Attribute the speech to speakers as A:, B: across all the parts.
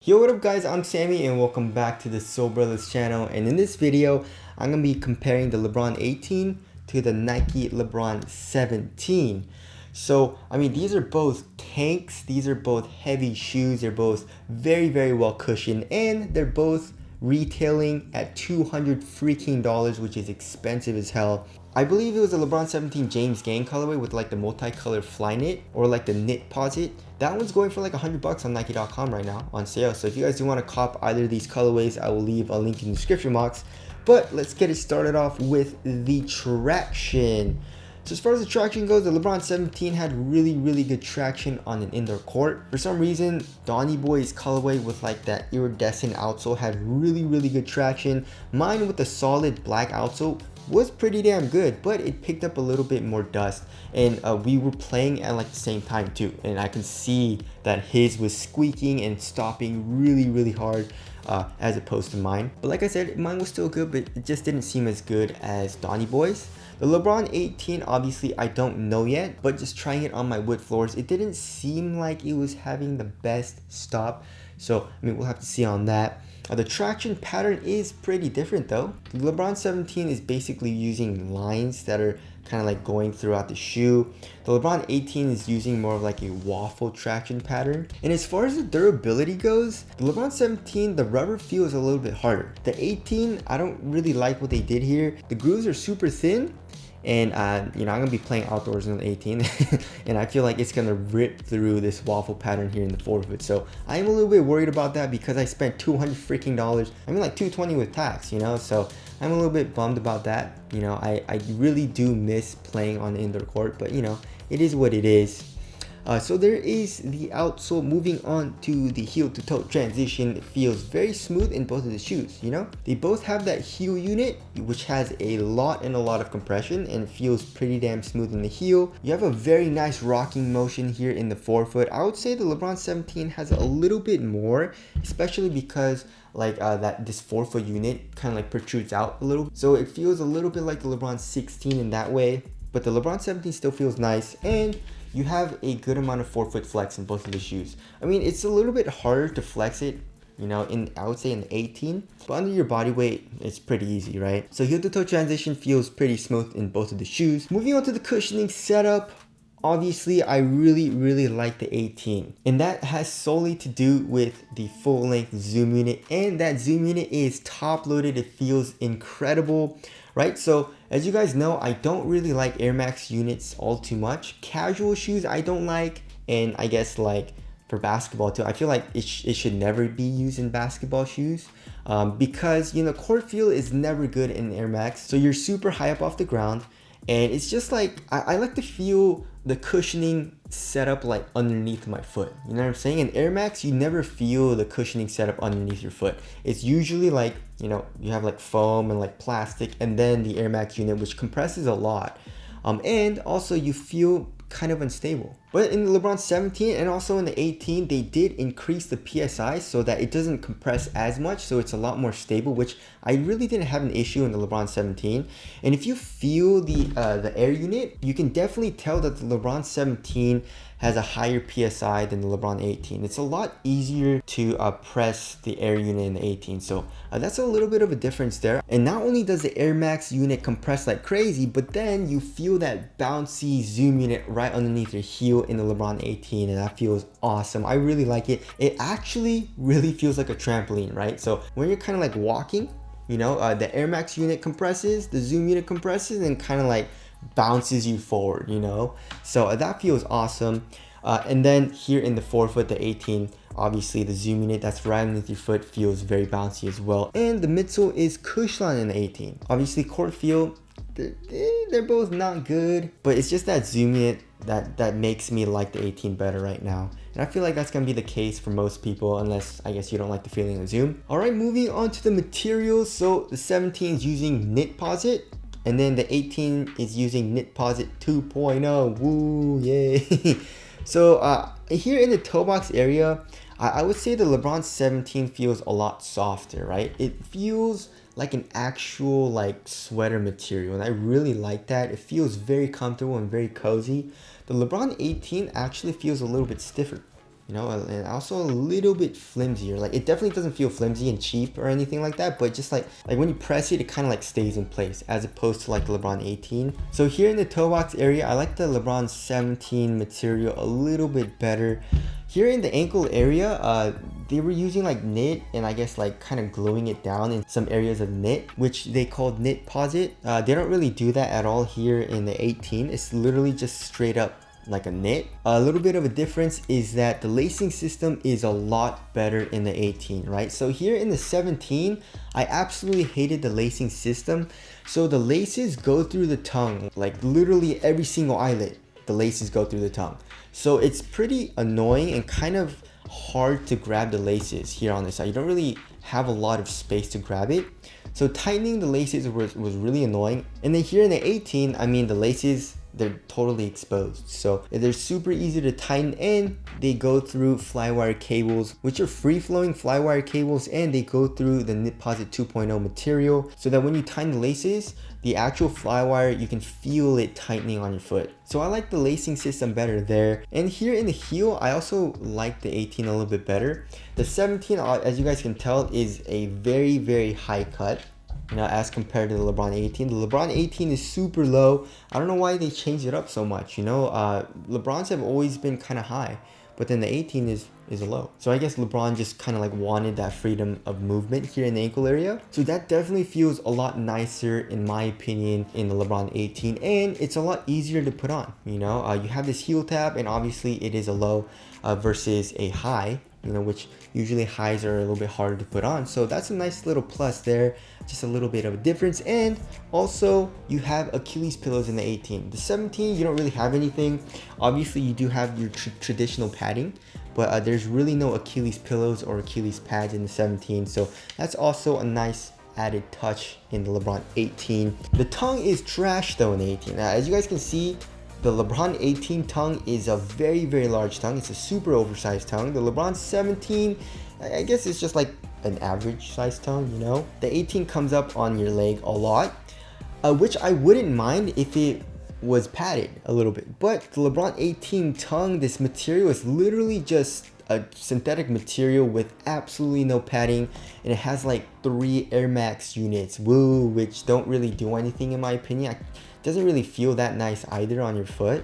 A: Yo, what up guys, I'm Sammy and welcome back to the Soul Brothers channel, and in this video I'm going to be comparing the Lebron 18 to the Nike Lebron 17. So I mean, these are both tanks, these are both heavy shoes, they're both very well cushioned, and they're both retailing at $200 freaking dollars, which is expensive as hell. I believe it was the LeBron 17 James Gang colorway with like the multicolored fly knit or like the knit posit. That one's going for like $100 on Nike.com right now on sale. So if you guys do want to cop either of these colorways, I will leave a link in the description box. But let's get it started off with the traction. So as far as the traction goes, the LeBron 17 had really good traction on an indoor court. For some reason, Donny Boy's colorway with like that iridescent outsole had really good traction. Mine with the solid black outsole was pretty damn good, but it picked up a little bit more dust, and we were playing at like the same time too, and I can see that his was squeaking and stopping really hard as opposed to mine. But like I said, mine was still good, but it just didn't seem as good as Donny Boy's. The LeBron 18, obviously I don't know yet, but just trying it on my wood floors, it didn't seem like it was having the best stop. So I mean, we'll have to see on that. The traction pattern is pretty different though. The LeBron 17 is basically using lines that are kind of like going throughout the shoe. The LeBron 18 is using more of like a waffle traction pattern. And as far as the durability goes, the LeBron 17, the rubber feels a little bit harder. The 18, I don't really like what they did here. The grooves are super thin. And you know, I'm gonna be playing outdoors in the 18 and I feel like it's gonna rip through this waffle pattern here in the forefoot. So I'm a little bit worried about that because I spent $200 freaking dollars. I mean like $220 with tax, you know, so I'm a little bit bummed about that. You know, I really do miss playing on the indoor court, but you know, it is what it is. So there is the outsole. Moving on to the heel to toe transition, it feels very smooth in both of the shoes. You know, they both have that heel unit which has a lot of compression and feels pretty damn smooth in the heel. You have a very nice rocking motion here in the forefoot. I would say the LeBron 17 has a little bit more, especially because like this forefoot unit kind of like protrudes out a little, so it feels a little bit like the LeBron 16 in that way. But the LeBron 17 still feels nice, and you have a good amount of forefoot flex in both of the shoes. I mean, it's a little bit harder to flex it, you know, I would say in the 18, but under your body weight, it's pretty easy, right? So heel to toe transition feels pretty smooth in both of the shoes. Moving on to the cushioning setup, obviously I really like the 18, and that has solely to do with the full length zoom unit, and that zoom unit is top loaded. It feels incredible, right? So as you guys know, I don't really like Air Max units all too much. Casual shoes I don't like, and I guess like for basketball too, I feel like it should never be used in basketball shoes because, you know, court feel is never good in Air Max. So you're super high up off the ground, and it's just like I like to feel the cushioning setup like underneath my foot. You know what I'm saying? In Air Max, you never feel the cushioning setup underneath your foot. It's usually like, you know, you have like foam and like plastic, and then the Air Max unit, which compresses a lot. And also you feel kind of unstable. But in the LeBron 17 and also in the 18, they did increase the PSI so that it doesn't compress as much, so it's a lot more stable, which I really didn't have an issue in the LeBron 17. And if you feel the air unit, you can definitely tell that the LeBron 17 has a higher PSI than the LeBron 18. It's a lot easier to press the air unit in the 18, so that's a little bit of a difference there. And not only does the Air Max unit compress like crazy, but then you feel that bouncy zoom unit right underneath your heel in the LeBron 18, and that feels awesome. I really like it. It actually really feels like a trampoline, right? So when you're kind of like walking, you know, the Air Max unit compresses, the zoom unit compresses, and kind of like bounces you forward, you know. So that feels awesome. And then here in the forefoot, the 18, obviously the zoom unit that's right underneath your foot feels very bouncy as well. And the midsole is cushioned in the 18. Obviously court feel, they're both not good, but it's just that zoom unit that makes me like the 18 better right now. And I feel like that's gonna be the case for most people, unless I guess you don't like the feeling of zoom. All right, moving on to the materials. So the 17 is using knit posit, and then the 18 is using knit posit 2.0. Woo, yay. So here in the toe box area, I would say the LeBron 17 feels a lot softer, right? It feels like an actual like sweater material, and I really like that. It feels very comfortable and very cozy. The LeBron 18 actually feels a little bit stiffer. you know, and also a little bit flimsier. Like it definitely doesn't feel flimsy and cheap or anything like that, but just like when you press it, it kind of like stays in place as opposed to like the LeBron 18. So here in the toe box area, I like the LeBron 17 material a little bit better. Here in the ankle area, they were using like knit and I guess like kind of gluing it down in some areas of knit, which they called knit posit. They don't really do that at all here in the 18. It's literally just straight up like a knit. A little bit of a difference is that the lacing system is a lot better in the 18, right? So here in the 17, I absolutely hated the lacing system. So the laces go through the tongue, like literally every single eyelid, the laces go through the tongue. So it's pretty annoying and kind of hard to grab the laces here on this side. You don't really have a lot of space to grab it. So tightening the laces was really annoying. And then here in the 18, I mean, the laces, they're totally exposed, so they're super easy to tighten, and they go through flywire cables, which are free-flowing flywire cables, and they go through the Knitposit 2.0 material, so that when you tighten the laces, the actual flywire, you can feel it tightening on your foot. So I like the lacing system better there. And here in the heel, I also like the 18 a little bit better. The 17, as you guys can tell, is a very high cut, you know, as compared to the LeBron 18. The LeBron 18 is super low. I don't know why they changed it up so much, you know. LeBrons have always been kind of high, but then the 18 is low. So I guess LeBron just kind of like wanted that freedom of movement here in the ankle area. So that definitely feels a lot nicer in my opinion in the LeBron 18, and it's a lot easier to put on, you know. You have this heel tab, and obviously it is a low versus a high, you know, which usually highs are a little bit harder to put on. So that's a nice little plus there, just a little bit of a difference. And also you have Achilles pillows in the 18. The 17, you don't really have anything. Obviously you do have your traditional padding, but there's really no Achilles pillows or Achilles pads in the 17. So that's also a nice added touch in the LeBron 18. The tongue is trash though in the 18. Now, as you guys can see, the LeBron 18 tongue is a very large tongue. It's a super oversized tongue. The LeBron 17, I guess it's just like an average size tongue, you know. The 18 comes up on your leg a lot, which I wouldn't mind if it was padded a little bit. But the LeBron 18 tongue, this material is literally just a synthetic material with absolutely no padding, and it has like 3 Air Max units, woo, which don't really do anything in my opinion. Doesn't really feel that nice either on your foot.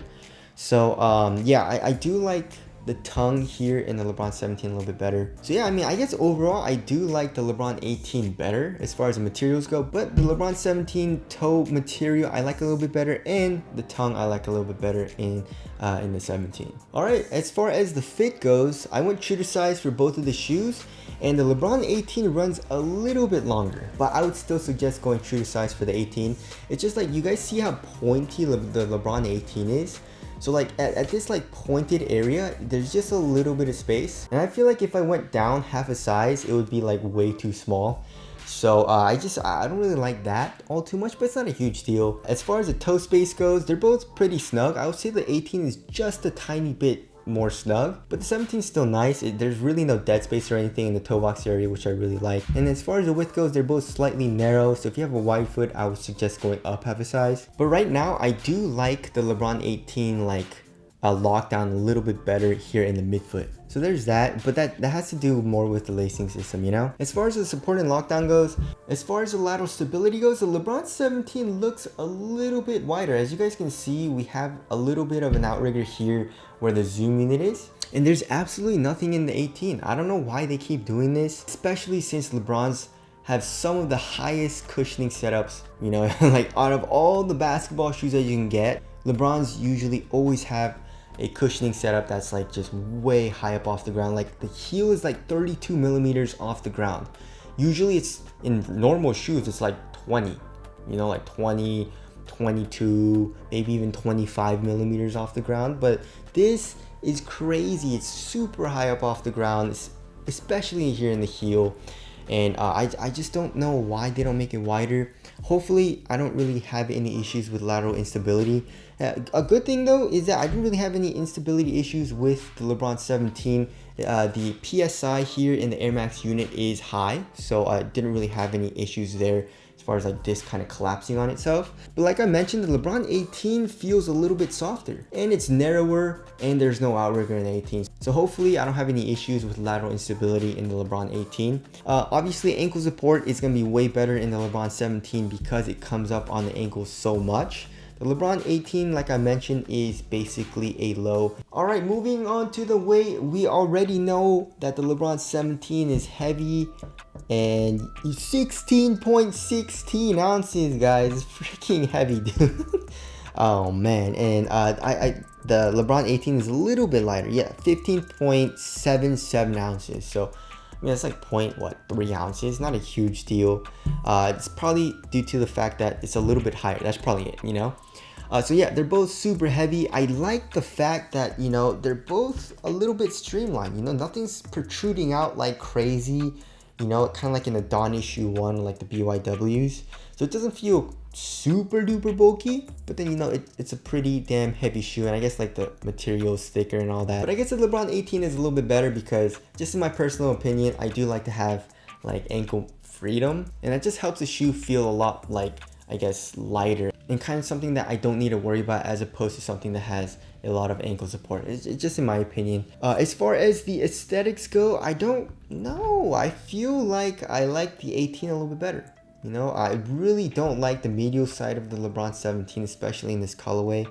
A: So yeah, I do like the tongue here in the LeBron 17 a little bit better. So yeah, I mean, I guess overall I do like the LeBron 18 better as far as the materials go, but the LeBron 17 toe material I like a little bit better, and the tongue I like a little bit better in the 17. All right, as far as the fit goes, I went true to size for both of the shoes, and the LeBron 18 runs a little bit longer, but I would still suggest going true to size for the 18. It's just like, you guys see how pointy the LeBron 18 is? So like at this like pointed area, there's just a little bit of space, and I feel like if I went down half a size, it would be like way too small. So I don't really like that all too much, but it's not a huge deal. As far as the toe space goes, they're both pretty snug. I would say the 18 is just a tiny bit more snug, but the 17 is still nice. There's really no dead space or anything in the toe box area, which I really like. And as far as the width goes, they're both slightly narrow, so if you have a wide foot, I would suggest going up half a size. But right now I do like the LeBron 18 like lockdown a little bit better here in the midfoot. So there's that, but that has to do more with the lacing system, you know. As far as the support and lockdown goes, as far as the lateral stability goes, the LeBron 17 looks a little bit wider. As you guys can see, we have a little bit of an outrigger here where the zoom unit is, and there's absolutely nothing in the 18. I don't know why they keep doing this, especially since LeBrons have some of the highest cushioning setups, you know. Like out of all the basketball shoes that you can get, LeBrons usually always have a cushioning setup that's like just way high up off the ground. Like the heel is like 32 millimeters off the ground. Usually it's in normal shoes, it's like 20, you know, like 20, 22, maybe even 25 millimeters off the ground. But this is crazy. It's super high up off the ground, especially here in the heel. And I just don't know why they don't make it wider. Hopefully I don't really have any issues with lateral instability, A good thing though is that I didn't really have any instability issues with the LeBron 17. The PSI here in the Air Max unit is high, so I didn't really have any issues there as far as like this kind of collapsing on itself. But like I mentioned, the LeBron 18 feels a little bit softer and it's narrower, and there's no outrigger in the 18. So hopefully I don't have any issues with lateral instability in the LeBron 18. Obviously ankle support is going to be way better in the LeBron 17 because it comes up on the ankles so much. The LeBron 18, like I mentioned, is basically a low. Alright, moving on to the weight. We already know that the LeBron 17 is heavy and 16.16 ounces, guys. It's freaking heavy, dude. Oh man, and the LeBron 18 is a little bit lighter. Yeah, 15.77 ounces. So I mean, that's like 3 ounces, not a huge deal. It's probably due to the fact that it's a little bit higher. That's probably it, you know? So yeah, they're both super heavy. I like the fact that, you know, they're both a little bit streamlined, you know, nothing's protruding out like crazy, you know, kind of like in the Donny Shoe one, like the BYWs. So it doesn't feel super duper bulky, but then, you know, it's a pretty damn heavy shoe, and I guess like the material's thicker and all that. But I guess the LeBron 18 is a little bit better because, just in my personal opinion, I do like to have like ankle freedom, and that just helps the shoe feel a lot like, I guess, lighter and kind of something that I don't need to worry about, as opposed to something that has a lot of ankle support. It's just in my opinion. As far as the aesthetics go, I don't know. I feel like I like the 18 a little bit better. You know, I really don't like the medial side of the LeBron 17, especially in this colorway.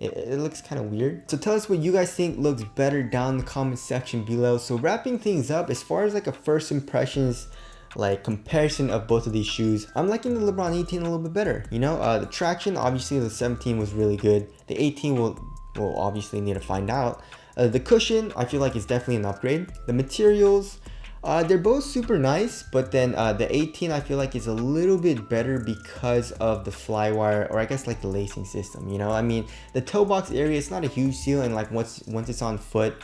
A: It looks kind of weird. So tell us what you guys think looks better down in the comment section below. So wrapping things up, as far as like a first impressions like comparison of both of these shoes, I'm liking the LeBron 18 a little bit better. You know, the traction, obviously the 17 was really good. The 18 will obviously need to find out. The cushion, I feel like it's definitely an upgrade. The materials, they're both super nice, but then the 18 I feel like is a little bit better because of the flywire, or I guess like the lacing system, you know? I mean, the toe box area, it's not a huge deal, and like once it's on foot,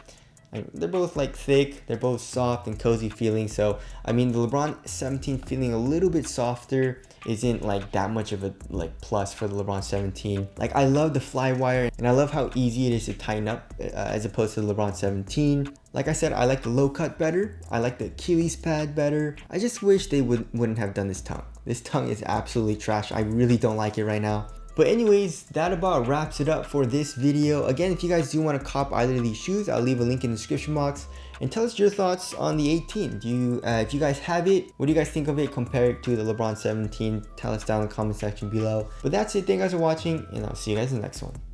A: they're both like thick, they're both soft and cozy feeling. So I mean, the LeBron 17 feeling a little bit softer isn't like that much of a like plus for the LeBron 17. Like, I love the flywire, and I love how easy it is to tighten up as opposed to the LeBron 17. Like I said, I like the low cut better. I like the Achilles pad better. I just wish they wouldn't have done this tongue. This tongue is absolutely trash. I really don't like it right now. But anyways, that about wraps it up for this video. Again, if you guys do want to cop either of these shoes, I'll leave a link in the description box. And tell us your thoughts on the 18. If you guys have it, what do you guys think of it compared to the LeBron 17? Tell us down in the comment section below. But that's it. Thank you guys for watching, and I'll see you guys in the next one.